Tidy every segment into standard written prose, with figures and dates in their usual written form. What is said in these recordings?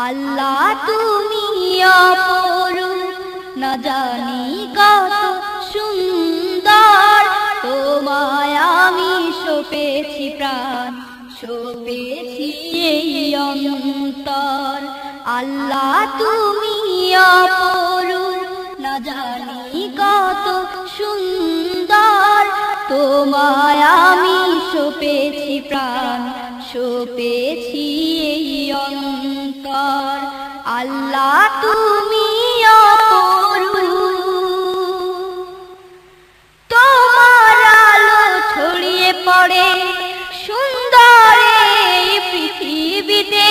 আল্লাহ তুমি অপরূপ, না জানি কত সুন্দর। তোমায় আমি সঁপেছি প্রাণ, সঁপেছি এই অন্তর। আল্লাহ তুমি অপরূপ, না জানি কত সুন্দর। তোমায় আমি সঁপেছি প্রাণ, সঁপেছি এই অন্তর। আল্লাহ তুমি অপরূপ, তোমার আলো ছড়িয়ে পড়ে সুন্দর এই পৃথিবীতে।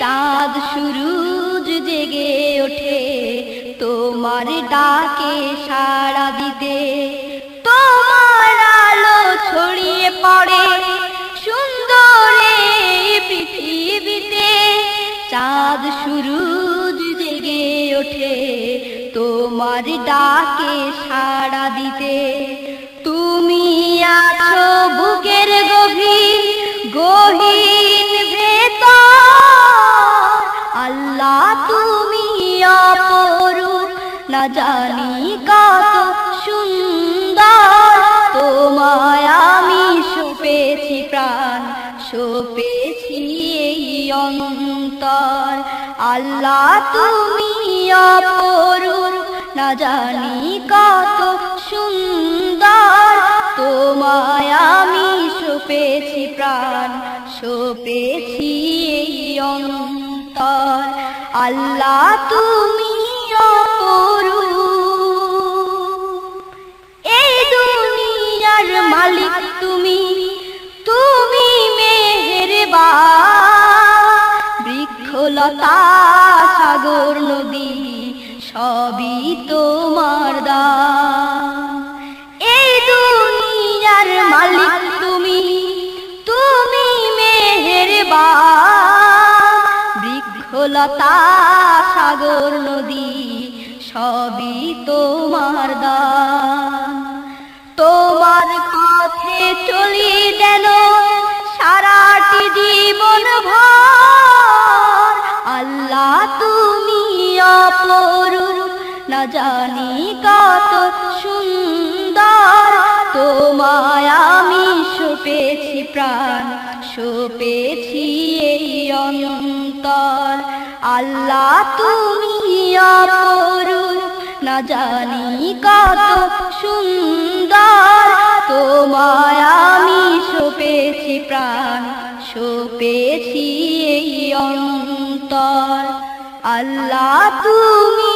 চাঁদ সূরজ জেগে ওঠে তোমার ডাকে সাড়া দিতে। তোমার আলো ছড়িয়ে পড়ে সুন্দর এই পৃথিবীতে। চাঁদ সূরজ জেগে ওঠে তোমার ডাকে সাড়া দিতে। তুমি আছো বুকের গভীর গহীন ভেতর। আল্লাহ তুমি অপরূপ, না জানি কত সুন্দর। তোমায় আমি সঁপেছি প্রাণ, সঁপেছি এই অন্তর। আল্লাহ তুমি অপরূপ, না জানি কত সুন্দর। তোমায় আমি সঁপেছি প্রাণ, সঁপেছি এই অন্তর। আল্লাহ তুমি অপরূপ, এই দুনিয়ার মালিক তুমি, তুমি মেহেরবান। বৃক্ষলতা সাগর নদী সবই তোমার দান। এই দুনিয়ার মালিক তুমি, তুমি মেহেরবান। বৃক্ষলতা সাগর নদী সবই তোমার দান। তোমার পথে চলি যেন সারাটি জীবন ভর। আল্লাহ তুমি অপরূপ, না জানি কত সুন্দর। তোমায় আমি সঁপেছি প্রাণ, সঁপেছি এই অন্তর। আল্লাহ তুমি অপরূপ, না জানি কত সুন্দর। তোমায় আমি সঁপেছি প্রাণ, সঁপেছি এই অন্তর। আল্লাহ তুমি